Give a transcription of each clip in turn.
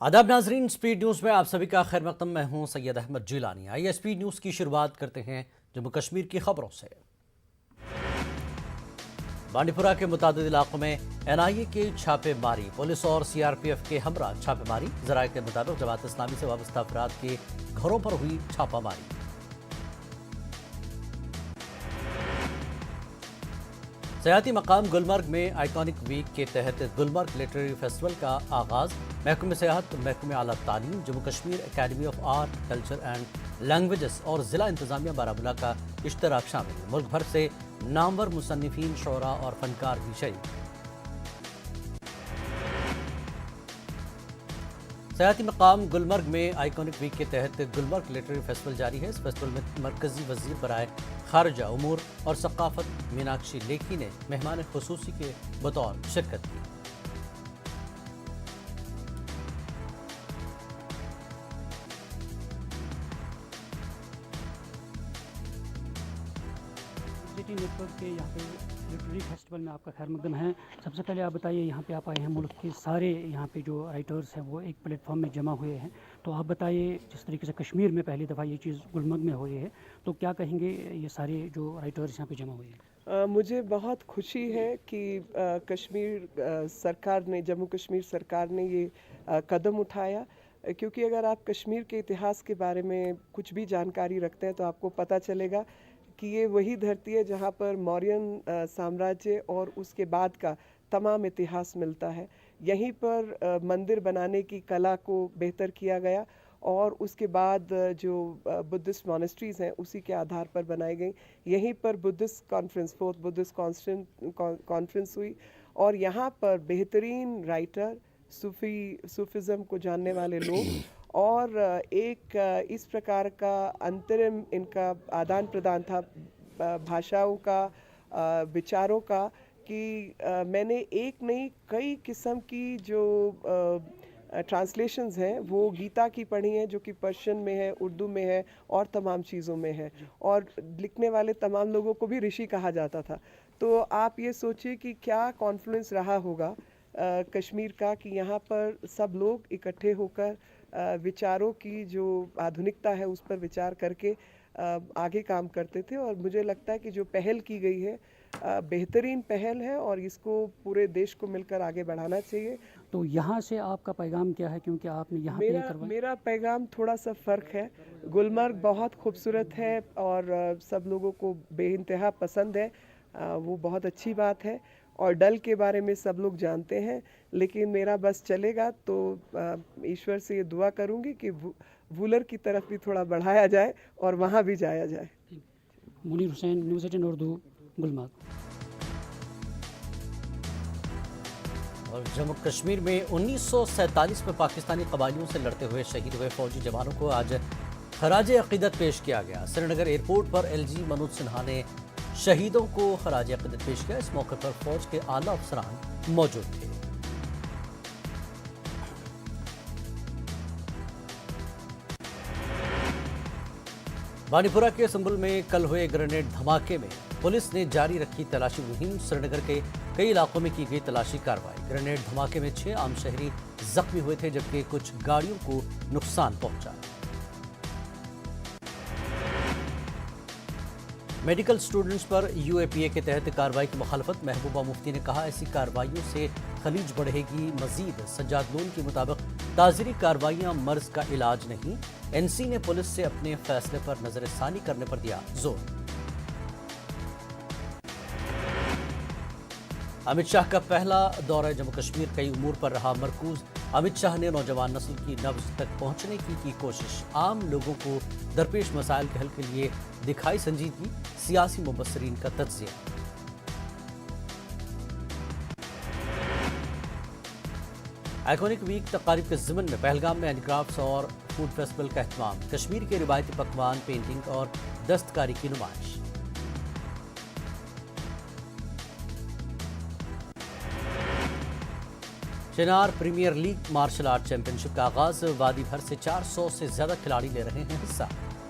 आदाब नाजरीन, speed news में आप सभी का खैर मकदम। मैं हूं सैयद अहमद जिलानी। आइए स्पीड न्यूज़ की शुरुआत करते हैं जम्मू कश्मीर की खबरों से। बांडीपुरा के मुतादिद इलाकों में NIA की छापेमारी, पुलिस और CRPF के हमरा छापेमारी। जराये के मुताबिक जमात इस्लामी से वाबस्ता अफराद के घरों पर हुई छापामारी। सयाती मकाम गुलमर्ग में आइकॉनिक वीक के तहत गुलमर्ग लिटरेरी फेस्टिवल का आगाज। महकमे सेहत, महकमे आला तालीम, Jammu Kashmir academy of art, culture and languages और जिला इंतजामिया बारामूला का इश्तराक शामिल। मुल्क भर से नामवर मुसन्निफीन, शोरा और फनकार भी शरीक। सयाती मकाम गुलमर्ग में आइकॉनिक वीक के तहत गुलमर्ग लिटरेरी फेस्टिवल जारी है। इस फेस्टिवल में मरकजी वजीर बराए खारजा उमूर और सकाफत मीनाक्षी लेखी ने मेहमान खुसूसी के बतौर शिरकत की। नेटवर्क के यहाँ पे लिटरेरी फेस्टिवल में आपका खैर मकदम है। सबसे पहले आप बताइए, यहाँ पे आप आए हैं, मुल्क के सारे यहाँ पे जो राइटर्स हैं वो एक प्लेटफॉर्म में जमा हुए हैं, तो आप बताइए जिस तरीके से कश्मीर में पहली दफ़ा ये चीज़ गुलमर्ग में हुई है, तो क्या कहेंगे ये सारे जो राइटर्स यहाँ पे जमा हुए हैं? मुझे बहुत खुशी है कि कश्मीर सरकार ने, जम्मू कश्मीर सरकार ने ये कदम उठाया, क्योंकि अगर आप कश्मीर के इतिहास के बारे में कुछ भी जानकारी रखते हैं तो आपको पता चलेगा कि ये वही धरती है जहाँ पर मौर्यन साम्राज्य और उसके बाद का तमाम इतिहास मिलता है। यहीं पर मंदिर बनाने की कला को बेहतर किया गया और उसके बाद जो बुद्धिस्ट मॉनेस्ट्रीज़ हैं उसी के आधार पर बनाई गई। यहीं पर Buddhist conference, fourth Buddhist conference हुई और यहाँ पर बेहतरीन राइटर, सूफिज़म को जानने वाले लोग और एक इस प्रकार का अंतरिम इनका आदान प्रदान था भाषाओं का, विचारों का, कि मैंने एक नहीं कई किस्म की जो ट्रांसलेशंस हैं वो गीता की पढ़ी हैं, जो कि पर्शियन में है, उर्दू में है और तमाम चीज़ों में है, और लिखने वाले तमाम लोगों को भी ऋषि कहा जाता था। तो आप ये सोचिए कि क्या कॉन्फ्लुएंस रहा होगा कश्मीर का, कि यहाँ पर सब लोग इकट्ठे होकर विचारों की जो आधुनिकता है उस पर विचार करके आगे काम करते थे। और मुझे लगता है कि जो पहल की गई है बेहतरीन पहल है और इसको पूरे देश को मिलकर आगे बढ़ाना चाहिए। तो यहाँ से आपका पैगाम क्या है, क्योंकि आपने यहाँ पे मेरा पैगाम थोड़ा सा फ़र्क है। गुलमर्ग बहुत खूबसूरत है और सब लोगों को बेइंतहा पसंद है, वो बहुत अच्छी बात है। और डल के बारे में सब लोग जानते हैं, लेकिन मेरा बस चलेगा तो ईश्वर से ये दुआ करूंगी कि वूलर की तरफ भी थोड़ा बढ़ाया जाए और वहाँ भी जाया जाए। मुनीर हुसैन, न्यूज़ 18 उर्दू, गुलमर्ग। और जम्मू कश्मीर में 1947 में पाकिस्तानी कबायलियों से लड़ते हुए शहीद हुए फौजी जवानों को आज खराज अकीदत पेश किया गया। श्रीनगर एयरपोर्ट पर LG मनोज सिन्हा ने शहीदों को खराज अकीदत पेश किया। इस मौके पर फौज के आला अफसरान मौजूद थे। बांडीपुरा के संबुल में कल हुए ग्रेनेड धमाके में पुलिस ने जारी रखी तलाशी मुहिम। श्रीनगर के कई इलाकों में की गई तलाशी कार्रवाई। ग्रेनेड धमाके में 6 आम शहरी जख्मी हुए थे, जबकि कुछ गाड़ियों को नुकसान पहुंचा। मेडिकल स्टूडेंट्स पर UAPA के तहत कार्रवाई की मुखालफत। महबूबा मुफ्ती ने कहा, ऐसी कार्रवाइयों से खलीज बढ़ेगी मजीद। सज्जाद लोन के मुताबिक ताज़री कार्रवाइयां मर्ज का इलाज नहीं। NC ने पुलिस से अपने फैसले पर नजरसानी करने पर दिया जोर। अमित शाह का पहला दौरा जम्मू कश्मीर कई उमूर पर रहा मरकूज। अमित शाह ने नौजवान नस्ल की नब्ज तक पहुंचने की कोशिश। आम लोगों को दरपेश मसाइल के हल के लिए दिखाई संजीदगी। सियासी मुबस्सरीन का तज्जिया। आइकॉनिक वीक तकारीब के ज़िमन में पहलगाम में हैंडीक्राफ्ट्स और फूड फेस्टिवल का एहतमाम। कश्मीर के रिवायती पकवान, पेंटिंग और दस्तकारी की नुमाइश। Chinar premier league martial art championship का आगाज। वादी भर से 400 से ज्यादा खिलाड़ी ले रहे हैं हिस्सा।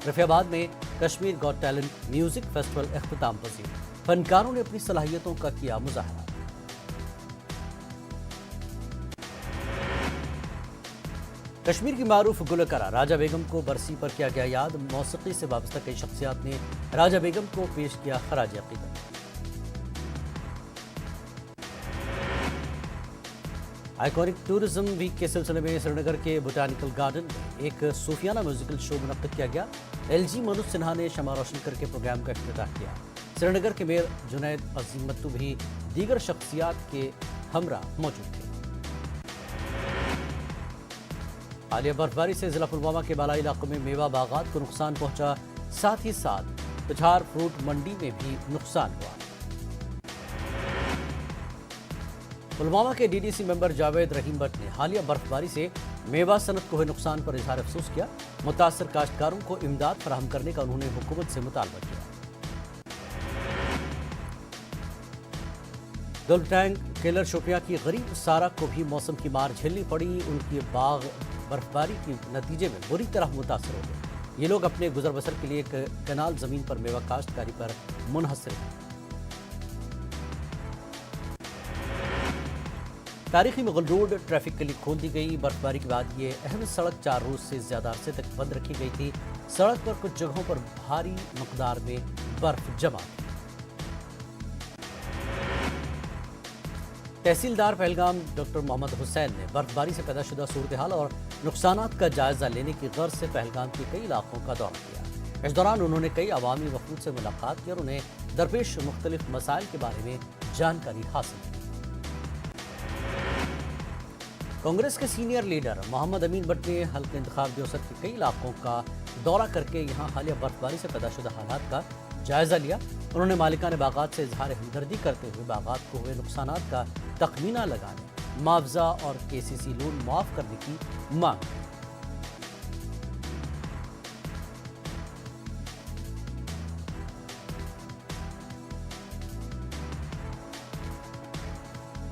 रफियाबाद में Kashmir got talent music festival इख्तिताम पजीर। फनकारों ने अपनी सलाहियतों का किया मुजाहरा। کشمیر کی معروف گلوکارہ راجہ بیگم کو برسی پر کیا گیا یاد، موسیقی سے وابستہ کئی شخصیات نے راجہ بیگم کو پیش کیا خراج عقیدت۔ آئیکونک ٹورزم ویک کے سلسلے میں سری نگر کے بوٹانیکل گارڈن میں ایک صوفیانہ میوزیکل شو منعقد کیا گیا۔ ایل جی منوج سنہا نے شمع روشن کر کے پروگرام کا افتتاح کیا۔ سری نگر کے میئر جنید عظیم متو بھی دیگر شخصیات کے ہمراہ موجود تھے۔ حالیہ برفباری سے ضلع پلوامہ کے بالائی علاقوں میں میوہ باغات کو نقصان پہنچا، ساتھ ہی ساتھ پچھار فروٹ منڈی میں بھی نقصان ہوا۔ پلوامہ کے D D C member Javed Rahim Bhat نے حالیہ برفباری سے میوہ صنعت کو ہوئے نقصان پر اظہار افسوس کیا۔ متاثر کاشتکاروں کو امداد فراہم کرنے کا انہوں نے حکومت سے مطالبہ کیا۔ گلف ٹینک کیلر شوپیاں کی غریب سارہ کو بھی موسم کی مار جھیلنی پڑی۔ ان کے باغ برفباری کے نتیجے میں بری طرح متاثر ہو گئے۔ یہ لوگ اپنے گزر بسر کے لیے کنال زمین پر میوہ کاشتکاری پر منحصر ہیں۔ تاریخی مغل روڈ ٹریفک کے لیے کھول دی گئی۔ برفباری کے بعد یہ اہم سڑک 4 روز سے زیادہ عرصے تک بند رکھی گئی تھی۔ سڑک پر کچھ جگہوں پر بھاری مقدار میں برف جمع تھی۔ تحصیلدار پہلگام ڈاکٹر محمد حسین نے برفباری سے پیدا شدہ صورتحال اور نقصانات کا جائزہ لینے کی غرض سے پہلگام کے کئی علاقوں کا دورہ کیا۔ اس دوران انہوں نے کئی عوامی وفود سے ملاقات کی اور انہیں درپیش مختلف مسائل کے بارے میں جانکاری حاصل کی۔ کانگریس کے senior leader Muhammad Amin but نے حلقہ انتخاب دیوسر کے کئی علاقوں کا دورہ کر کے یہاں حالیہ برفباری سے پیدا شدہ حالات کا جائزہ لیا۔ انہوں نے مالکان باغات سے اظہار ہمدردی کرتے ہوئے باغات کو ہوئے نقصانات کا تخمینہ لگانے، معاوضہ اور KCC لون معاف کرنے کی مانگ کی۔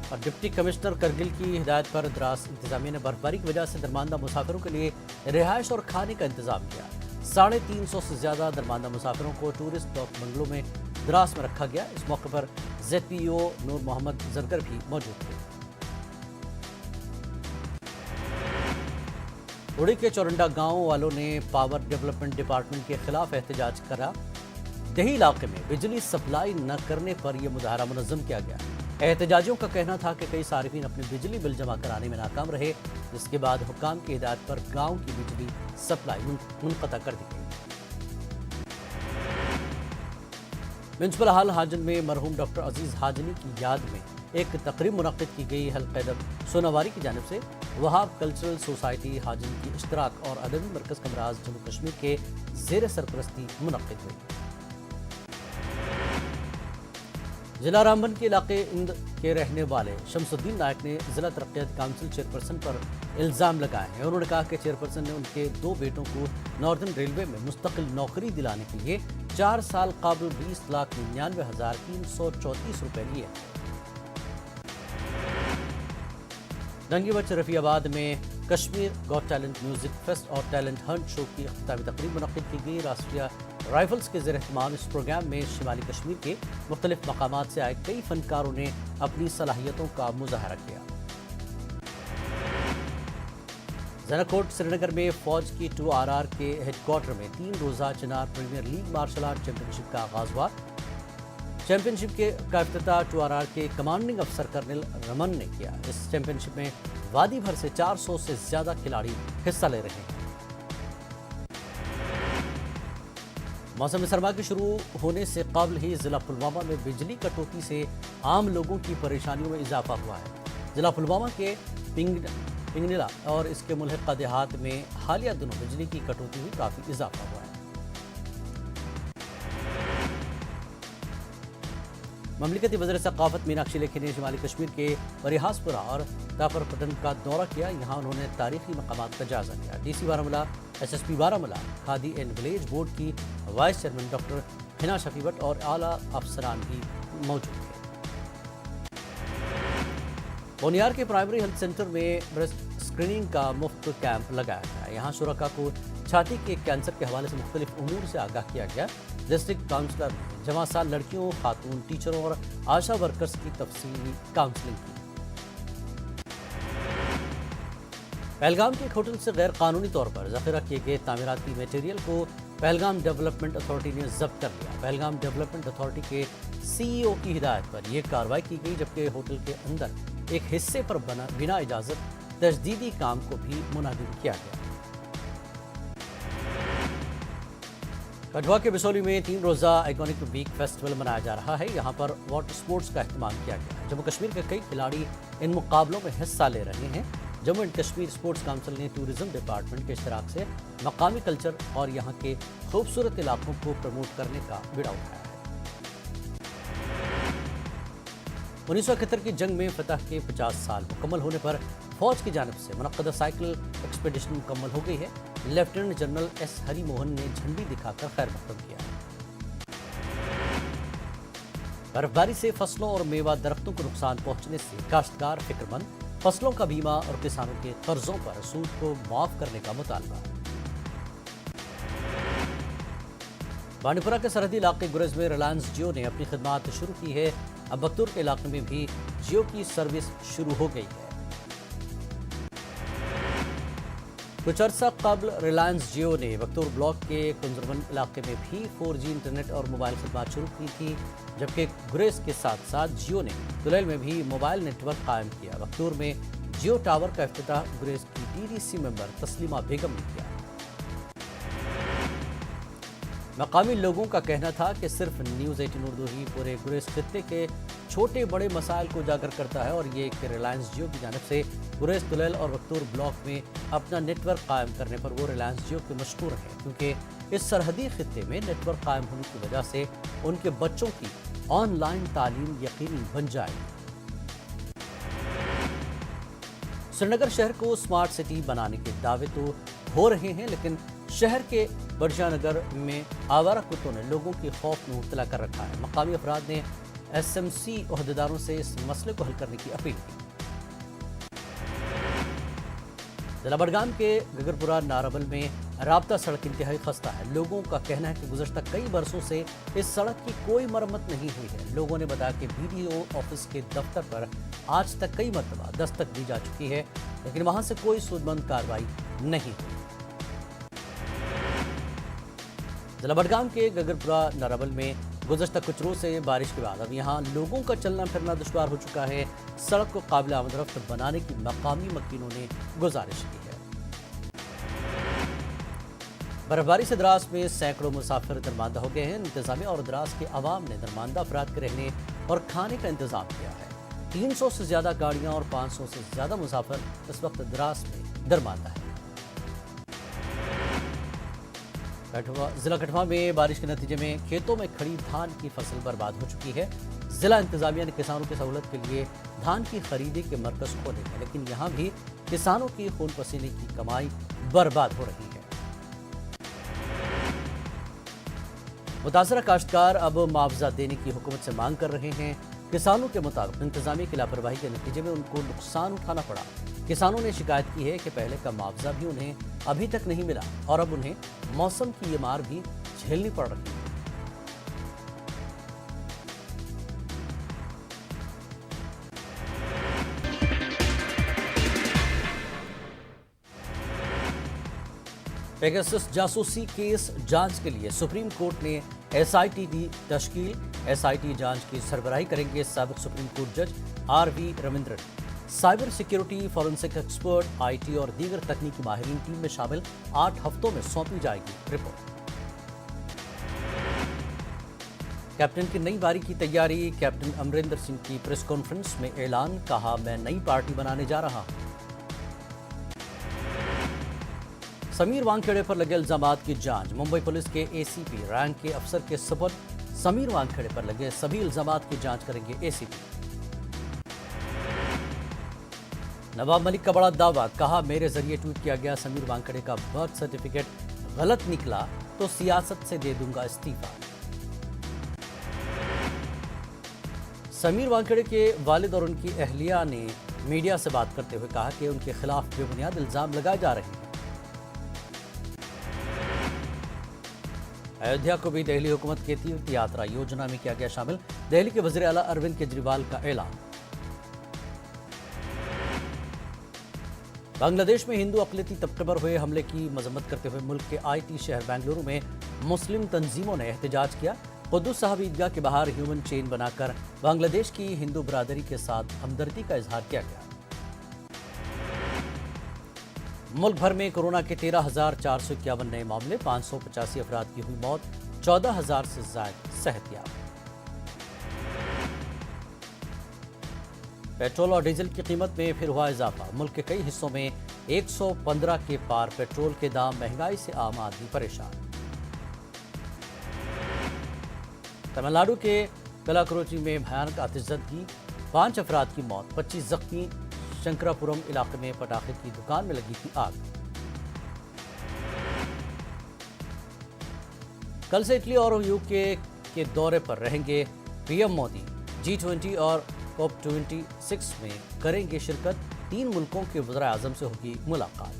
اور ڈپٹی کمشنر کرگل کی ہدایت پر دراس انتظامیہ نے برفباری کی وجہ سے درماندہ مسافروں کے لیے رہائش اور کھانے کا انتظام کیا۔ 350 سے زیادہ درماندہ مسافروں کو ٹورسٹ ڈاک بنگلوں میں دراس میں رکھا گیا۔ اس موقع پر ZPO نور محمد زرگر بھی موجود تھے۔ اڑی کے چورنڈا گاؤں والوں نے پاور ڈیولپمنٹ ڈپارٹمنٹ کے خلاف احتجاج کرا۔ دیہی علاقے میں بجلی سپلائی نہ کرنے پر یہ مظاہرہ منظم کیا گیا۔ احتجاجیوں کا کہنا تھا کہ کئی صارفین اپنے بجلی بل جمع کرانے میں ناکام رہے، جس کے بعد حکام کی ہدایت پر گاؤں کی بجلی سپلائی منقطع کر دی گئی۔ میونسپل ہال حاجن میں مرحوم ڈاکٹر عزیز حاجنی کی یاد میں ایک تقریب منعقد کی گئی۔ حلقہ ادب سوناواری کی جانب سے وہاب کلچرل سوسائٹی حاجن کی اشتراک اور ادبی مرکز کا امراض جموں کشمیر کے زیر سرپرستی منعقد ہوئی۔ ضلع رامبن کے علاقے اند کے رہنے والے شمس الدین نائک نے ضلع ترقیاتی کونسل چیئرپرسن پر الزام لگائے ہیں۔ انہوں نے کہا کہ چیئرپرسن نے ان کے 2 بیٹوں کو ناردرن ریلوے میں مستقل نوکری دلانے کے لیے 4 سال قبل 20,99,334 روپے لیے۔ ڈنگی بچ رفیع آباد میں Kashmir got talent music fest اور ٹیلنٹ ہنٹ شو کی اختتامی تقریب منعقد کی گئی۔ راشٹریہ رائفلز کے زیر اہتمام اس پروگرام میں شمالی کشمیر کے مختلف مقامات سے آئے کئی فنکاروں نے اپنی صلاحیتوں کا مظاہرہ کیا۔ زنا کوٹ سری نگر میں فوج کی 2RR کے ہیڈ کوارٹر میں 3 روزہ Chinar premier league martial art championship کا آغاز ہوا۔ چیمپئن شپ کا افتتاح 2RR کے کمانڈنگ افسر کرنل رمن نے کیا۔ اس چیمپئن شپ میں وادی بھر سے 400 سے زیادہ کھلاڑی حصہ لے رہے ہیں۔ موسم سرما کے شروع ہونے سے قبل ہی ضلع پلوامہ میں بجلی کٹوتی سے عام لوگوں کی پریشانیوں میں اضافہ ہوا ہے۔ ضلع پلوامہ کے پنگنلا اور اس کے ملحقہ دیہات میں حالیہ دنوں بجلی کی کٹوتی میں کافی اضافہ ہوا ہے۔ مملکتی وزیر ثقافت میناکشی لیکھی نے شمالی کشمیر کے پریہاس پورہ اور تاپر پٹن کا دورہ کیا۔ یہاں انہوں نے تاریخی مقامات کا جائزہ لیا۔ DC Baramulla SSP Baramulla khadi and village board کی vice chairman doctor Hina Shafi Bhat اور اعلیٰ افسران بھی موجود تھے۔ بونیار کے پرائمری ہیلتھ سینٹر میں بریسٹ اسکریننگ کا مفت کیمپ لگایا گیا۔ یہاں شرکاء کو چھاتی کے کینسر کے حوالے سے مختلف امور سے آگاہ کیا گیا۔ ڈسٹرکٹ کاؤنسلر نے جمع سال لڑکیوں، خاتون ٹیچروں اور آشا ورکرز کی تفصیلی کاؤنسلنگ کی۔ पहलगाम के एक होटल से गैर कानूनी तौर पर जखीरा किए गए तामीराती मटेरियल को पहलगाम डेवलपमेंट अथॉरिटी ने जब्त कर लिया। पहलगाम डेवलपमेंट अथॉरिटी के सीईओ की हिदायत पर यह कार्रवाई की गई, जबकि होटल के अंदर एक हिस्से पर बिना इजाजत तजदीदी काम को भी मुनहदिम किया गया। कठुआ के बिसौली में 3 रोज़ा आइकॉनिक वीक फेस्टिवल मनाया जा रहा है। यहाँ पर वाटर स्पोर्ट्स का इस्तेमाल किया गया है। जम्मू कश्मीर के कई खिलाड़ी इन मुकाबलों में हिस्सा ले रहे हैं। Jammu and Kashmir sports council ने टूरिज्म डिपार्टमेंट के इश्तराक से मकामी कल्चर और यहाँ के खूबसूरत इलाकों को प्रमोट करने का बीड़ा उठाया है। 1971 की जंग में फतह के 50 साल मुकम्मल होने पर फौज की जानिब से मुनक्कदा साइकिल एक्सपेडिशन मुकम्मल हो गई है। लेफ्टिनेंट जनरल एस हरी मोहन ने झंडी दिखाकर खैर मकदम किया है। बर्फबारी से फसलों और मेवा दरख्तों को नुकसान पहुंचने से काश्तकार फिक्रमंद, फसलों का बीमा और किसानों के कर्जों पर सूद को माफ करने का मुतालबा। बांडीपुरा के सरहदी इलाके गुरेज में रिलायंस जियो ने अपनी खिदमात शुरू की है। अब बख्तूर के इलाके में भी जियो की सर्विस शुरू हो गई है। कुछ अर्सा कबल रिलायंस जियो ने बख्तूर ब्लॉक के कुंजरवन इलाके में भी 4G इंटरनेट और मोबाइल खदमात शुरू की थी, जबकि गुरेज के साथ साथ जियो ने तुलैल में भी मोबाइल नेटवर्क कायम किया। बख्तूर में जियो टावर का इफ्तिताह गुरेज की DDC मेंबर तस्लीमा बेगम ने किया। मकामी लोगों का कहना था कि सिर्फ न्यूज़ 18 उर्दू ही पूरे गुरेज खित्ते के छोटे बड़े मसाइल को उजागर करता है और ये कि रिलायंस जियो की जानिब से गुरेज, तुलैल और बख्तूर ब्लॉक में अपना नेटवर्क कायम करने पर वो रिलायंस जियो के मशहूर हैं, क्योंकि इस सरहदी खित्ते में नेटवर्क कायम होने की वजह से उनके बच्चों की ऑनलाइन तालीम यकीनी बन जाएगी। श्रीनगर शहर को स्मार्ट सिटी बनाने के दावे तो हो रहे हैं, लेकिन शहर के बड़शानगर में आवारा कुत्तों ने लोगों की खौफ में मुब्तला कर रखा है। मकामी अफराद ने SMC ओहदेदारों से इस मसले को हल करने की अपील की। जिला बडगाम के गगरपुरा नारावल में राब्ता सड़क इंतहाई खस्ता है। लोगों का कहना है कि गुज़श्ता कई बरसों से इस सड़क की कोई मरम्मत नहीं हुई है। लोगों ने बताया कि BDO ऑफिस के दफ्तर पर आज तक कई मरतबा दस्तक दी जा चुकी है, लेकिन वहां से कोई सूदमंद कार्रवाई नहीं हुई। जिला बडगाम के गगरपुरा नारावल में गुज़श्ता कुछ रोज से बारिश के बाद अब यहाँ लोगों का चलना फिरना दुश्वार हो चुका है। सड़क को काबिल आमद रफ्त बनाने की मकामी मकीनों ने गुजारिश की है। बर्फबारी से द्रास में सैकड़ों मुसाफिर दरमांदा हो गए हैं। इंतजामिया और द्रास के अवाम ने दरमांदा अफराद के रहने और खाने का इंतजाम किया है। 300 से ज्यादा गाड़ियां और 500 से ज्यादा मुसाफिर इस वक्त द्रास में दरमांदा है। जिला कठुआ में बारिश के नतीजे में खेतों में खड़ी धान की फसल बर्बाद हो चुकी है। जिला इंतजामिया ने किसानों की सहूलत के लिए धान की खरीदी के मरकज खोले हैं, लेकिन यहाँ भी किसानों की खून पसीने की कमाई बर्बाद हो रही है। मुतासरा काश्तकार अब मुआवजा देने की हुकूमत से मांग कर रहे हैं। किसानों के मुताबिक इंतजामिया की लापरवाही के नतीजे में उनको नुकसान उठाना पड़ा। किसानों ने शिकायत की है कि पहले का मुआवजा भी उन्हें अभी तक नहीं मिला और अब उन्हें मौसम की ये मार भी झेलनी पड़ रही है। पेगासस जासूसी केस जांच के लिए सुप्रीम कोर्ट ने SIT की तश्कील। SIT जांच की सरबराही करेंगे साबिक सुप्रीम कोर्ट जज RV Ravindran. Cyber security, forensic expert, IT और दीगर तकनीकी माहिरीन टीम में शामिल 8 हफ्तों में सौंपी जाएगी रिपोर्ट। कैप्टन की नई बारी की तैयारी। कैप्टन अमरिंदर सिंह की प्रेस कॉन्फ्रेंस में ऐलान, कहा मैं नई पार्टी बनाने जा रहा हूं। समीर वानखेड़े पर लगे इल्जामात की जांच। मुंबई पुलिस के ACP रैंक के अफसर के सुपुर्द। समीर वानखेड़े पर लगे सभी इल्जामात की जांच करेंगे ACP। नवाब मलिक का बड़ा दावा, कहा मेरे जरिए ट्वीट किया गया समीर वानखेड़े का बर्थ सर्टिफिकेट गलत निकला तो सियासत से दे दूंगा इस्तीफा। समीर वानखेड़े के वालिद और उनकी अहलिया ने मीडिया से बात करते हुए कहा कि उनके खिलाफ बेबुनियाद इल्जाम लगाए जा रहे हैं। अयोध्या को भी दिल्ली हुकूमत के तीर्थ यात्रा योजना में किया गया शामिल। दिल्ली के वज़ीर आला अरविंद केजरीवाल का ऐलान। बांग्लादेश में हिंदू अक़लियती तबके पर हुए हमले की मजम्मत करते हुए मुल्क के IT शहर बेंगलुरु में मुस्लिम तंजीमों ने एहतजाज किया। कुद्दुस साहब ईदगाह के बाहर ह्यूमन चेन बनाकर बांग्लादेश की हिंदू बरादरी के साथ हमदर्दी का इजहार किया गया। मुल्क भर में कोरोना के 13,451 नए मामले, 585 अफराद की हुई मौत, 14,000 से ज्यादा सेहतयाब। पेट्रोल और डीजल की कीमत में फिर हुआ इजाफा। मुल्क के कई हिस्सों में 115 के पार पेट्रोल के दाम, महंगाई से आम आदमी परेशान। तमिलनाडु के कलाक्रोची में भयानक आतिशबाजी, 5 अफराद की मौत, 25 जख्मी। शंकरापुरम इलाके में पटाखे की दुकान में लगी थी आग। कल से इटली और यूके के दौरे पर रहेंगे पीएम मोदी। G20 और COP26 में करेंगे शिरकत। 3 मुल्कों के वज़ीर आज़म से होगी मुलाकात।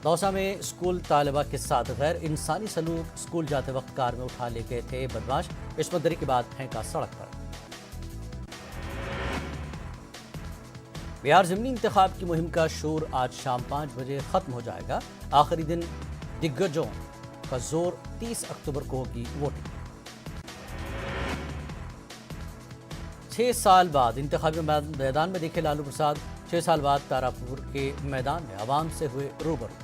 दौसा में स्कूल तालिबा के साथ गैर इंसानी सलूक, स्कूल जाते वक्त कार में उठा ले गए थे बदमाश, इस्मत दरी के बाद फेंका सड़क पर। बिहार ज़िमनी इंतखाब की मुहिम का शोर आज शाम 5 बजे खत्म हो जाएगा। आखिरी दिन दिग्गजों का जोर, 30 अक्टूबर को होगी वोटिंग। 6 साल बाद इंतखाबी मैदान में दिखे लालू प्रसाद। 6 साल बाद तारापुर के मैदान में आवाम से हुए रूबरू।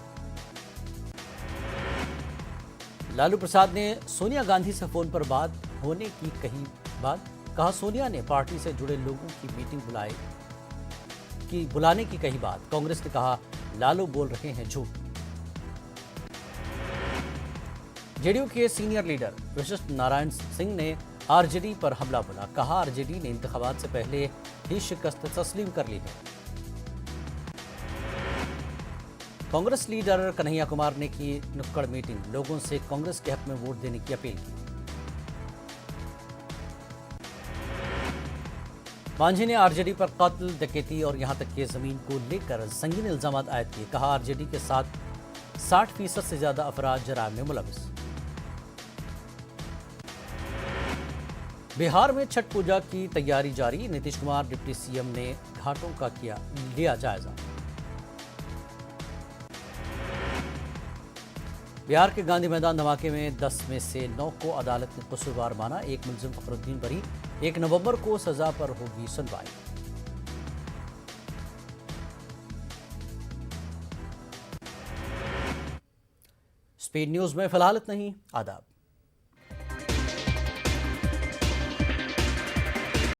लालू प्रसाद ने सोनिया गांधी से फोन पर बात होने की कही बात। कहा सोनिया ने पार्टी से जुड़े लोगों की मीटिंग बुलाने की कही बात। कांग्रेस ने कहा लालू बोल रहे हैं झूठ। जेडीयू के सीनियर लीडर वशिष्ठ नारायण सिंह ने आरजेडी पर हमला बोला। कहा आरजेडी ने इंतखाबात से पहले ही शिकस्त तस्लीम कर ली है। कांग्रेस लीडर कन्हैया कुमार ने की नुक्कड़ मीटिंग, लोगों से कांग्रेस के हक में वोट देने की अपील की। मांझी ने आरजेडी पर कत्ल, डकैती और यहां तक कि जमीन को लेकर संगीन इल्जाम आयद किए। कहा आरजेडी के साथ 60% से ज्यादा अफराद जराइम में मुलविस। बिहार में छठ पूजा की तैयारी जारी। नीतीश कुमार डिप्टी सीएम ने घाटों का लिया जायजा। बिहार के गांधी मैदान धमाके में 10 में से 9 को अदालत ने कसूरवार माना। एक मुलजिम फखरुद्दीन बरी। 1 नवंबर को सजा पर होगी सुनवाई। स्पीड न्यूज में फिलहाल इतना ही। आदाब।